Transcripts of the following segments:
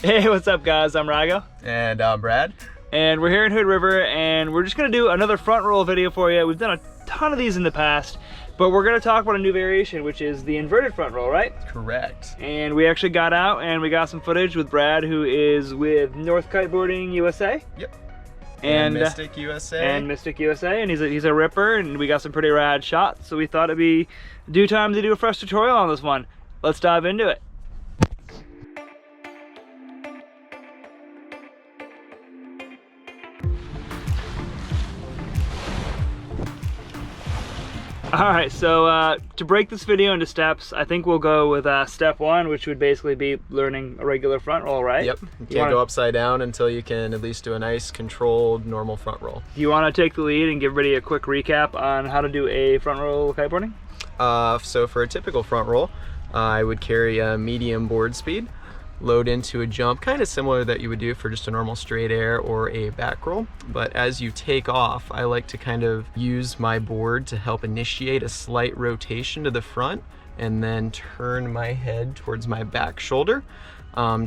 Hey, what's up guys? I'm Rago. And I'm Brad. And we're here in Hood River and we're just gonna do another front roll video for you. We've done a ton of these in the past, but we're gonna talk about a new variation, which is the inverted front roll, right? Correct. And we actually got out and we got some footage with Brad, who is with North Kiteboarding USA. Yep. And Mystic USA. And Mystic USA, and he's a ripper, and we got some pretty rad shots, so we thought it'd be due time to do a fresh tutorial on this one. Let's dive into it. Alright, so to break this video into steps, I think we'll go with step one, which would basically be learning a regular front roll, right? Yep. You can't go upside down until you can at least do a nice, controlled, normal front roll. Do you want to take the lead and give everybody a quick recap on how to do a front roll kiteboarding? So for a typical front roll, I would carry a medium board speed, load into a jump, kind of similar that you would do for just a normal straight air or a back roll. But as you take off, I like to kind of use my board to help initiate a slight rotation to the front and then turn my head towards my back shoulder.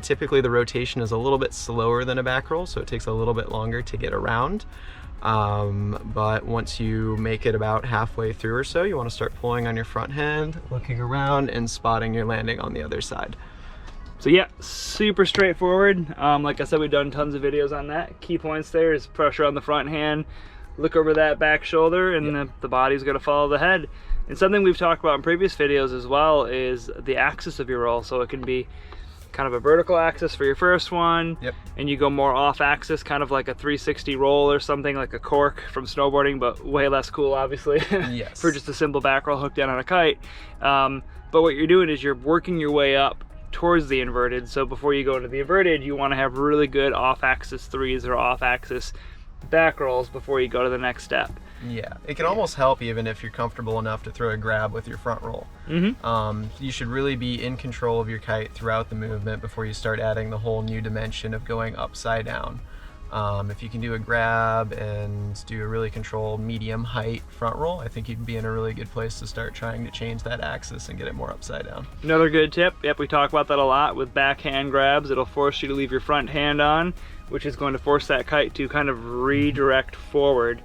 Typically the rotation is a little bit slower than a back roll, so it takes a little bit longer to get around. But once you make it about halfway through or so, you want to start pulling on your front hand, looking around and spotting your landing on the other side. So yeah, super straightforward. Like I said, we've done tons of videos on that. Key points there is pressure on the front hand, look over that back shoulder, and yep, the body's gonna follow the head. And something we've talked about in previous videos as well is the axis of your roll. So it can be kind of a vertical axis for your first one, yep, and you go more off axis, kind of like a 360 roll or something, like a cork from snowboarding, but way less cool, obviously. Yes. For just a simple back roll hooked down on a kite. But what you're doing is you're working your way up towards the inverted. So before you go into the inverted, you want to have really good off-axis threes or off-axis back rolls before you go to the next step. Yeah, it can almost help even if you're comfortable enough to throw a grab with your front roll. You should really be in control of your kite throughout the movement before you start adding the whole new dimension of going upside down. If you can do a grab and do a really controlled medium height front roll, I think you'd be in a really good place to start trying to change that axis and get it more upside down. Another good tip, yep, we talk about that a lot with backhand grabs. It'll force you to leave your front hand on, which is going to force that kite to kind of redirect forward.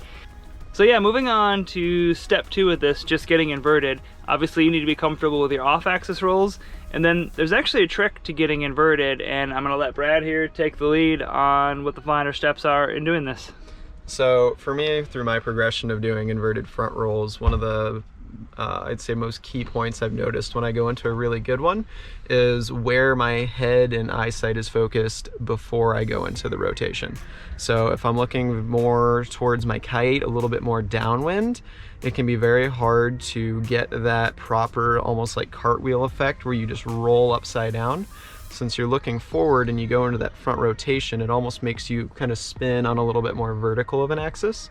So yeah, moving on to step two with this, just getting inverted. Obviously you need to be comfortable with your off-axis rolls, and then there's actually a trick to getting inverted, and I'm gonna let Brad here take the lead on what the finer steps are in doing this. So for me, through my progression of doing inverted front rolls, one of the I'd say most key points I've noticed when I go into a really good one is where my head and eyesight is focused before I go into the rotation. So if I'm looking more towards my kite, a little bit more downwind, it can be very hard to get that proper, almost like cartwheel effect where you just roll upside down. Since you're looking forward and you go into that front rotation, it almost makes you kind of spin on a little bit more vertical of an axis.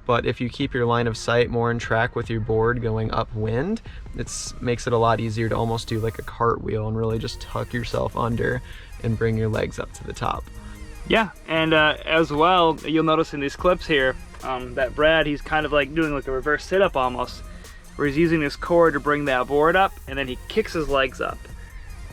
But if you keep your line of sight more in track with your board going upwind, it makes it a lot easier to almost do like a cartwheel and really just tuck yourself under and bring your legs up to the top. Yeah, and as well, you'll notice in these clips here that Brad, he's kind of like doing like a reverse sit-up almost, where he's using this cord to bring that board up, and then he kicks his legs up.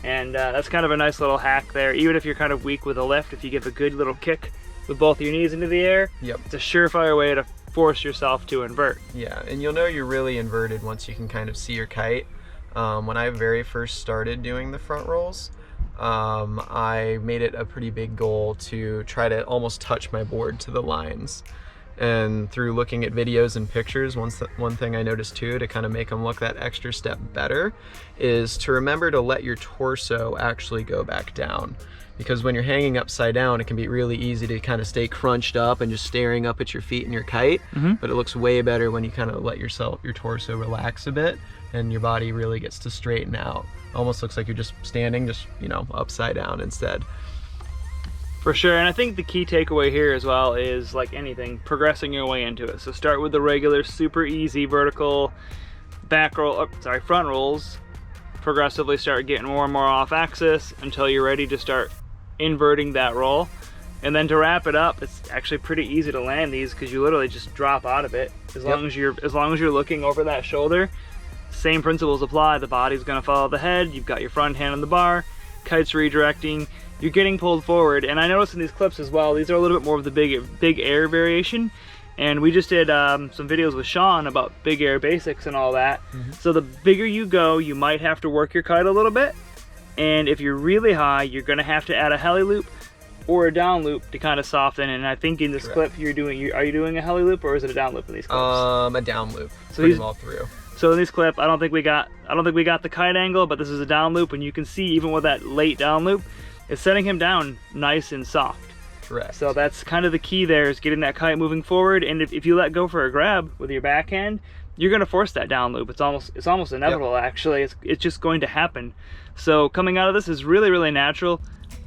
And that's kind of a nice little hack there. Even if you're kind of weak with a lift, if you give a good little kick with both your knees into the air, yep, it's a surefire way to force yourself to invert. Yeah, and you'll know you're really inverted once you can kind of see your kite. When I very first started doing the front rolls, I made it a pretty big goal to try to almost touch my board to the lines. And through looking at videos and pictures, one thing I noticed too, to kind of make them look that extra step better, is to remember to let your torso actually go back down. Because when you're hanging upside down, it can be really easy to kind of stay crunched up and just staring up at your feet and your kite. But it looks way better when you kind of let your torso relax a bit and your body really gets to straighten out. Almost looks like you're just standing, just, you know, upside down instead. For sure, and I think the key takeaway here as well is, like anything, progressing your way into it. So start with the regular, super easy vertical front rolls. Progressively start getting more and more off axis until you're ready to start inverting that roll. And then to wrap it up, it's actually pretty easy to land these because you literally just drop out of it. As long as you're looking over that shoulder, same principles apply. The body's gonna follow the head. You've got your front hand on the bar. kite's redirecting, you're getting pulled forward. And I noticed in these clips as well, these are a little bit more of the big air variation. And we just did some videos with Sean about big air basics and all that. So the bigger you go, you might have to work your kite a little bit. And if you're really high, you're gonna have to add a heli loop or a down loop to kind of soften. And I think in this clip are you doing a heli loop or is it a down loop in these clips? A down loop, so pretty well through. So in this clip, I don't think we got the kite angle, but this is a down loop, and you can see even with that late down loop, it's setting him down nice and soft. Correct. So that's kind of the key there, is getting that kite moving forward. And if you let go for a grab with your backhand, you're going to force that down loop. It's almost inevitable. Actually, it's just going to happen. So coming out of this is really, really natural.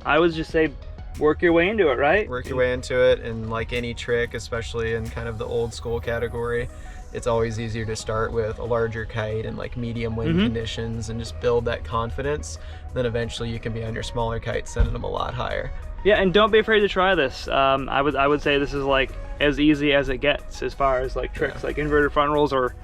I would just say work your way into it, right? Work your way into it, and like any trick, especially in kind of the old school category, it's always easier to start with a larger kite and like medium wind conditions and just build that confidence. Then eventually you can be on your smaller kite, sending them a lot higher. Yeah, and don't be afraid to try this. I would say this is like as easy as it gets as far as like tricks, like inverted front rolls, or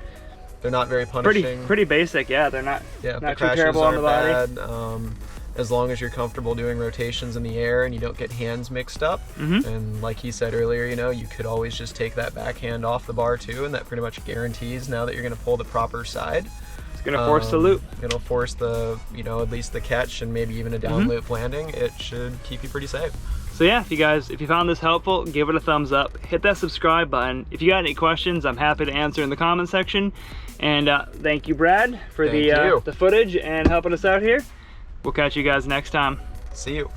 they're not very punishing. Pretty basic. Yeah, they're not. Yeah, not the too terrible on the body. Bad. As long as you're comfortable doing rotations in the air and you don't get hands mixed up. And like he said earlier, you know, you could always just take that backhand off the bar too, and that pretty much guarantees now that you're going to pull the proper side. It's going to force the loop. It'll force the, you know, at least the catch and maybe even a down loop landing. It should keep you pretty safe. So yeah, if you found this helpful, give it a thumbs up, hit that subscribe button. If you got any questions, I'm happy to answer in the comment section. And thank you, Brad, for the footage and helping us out here. We'll catch you guys next time. See you.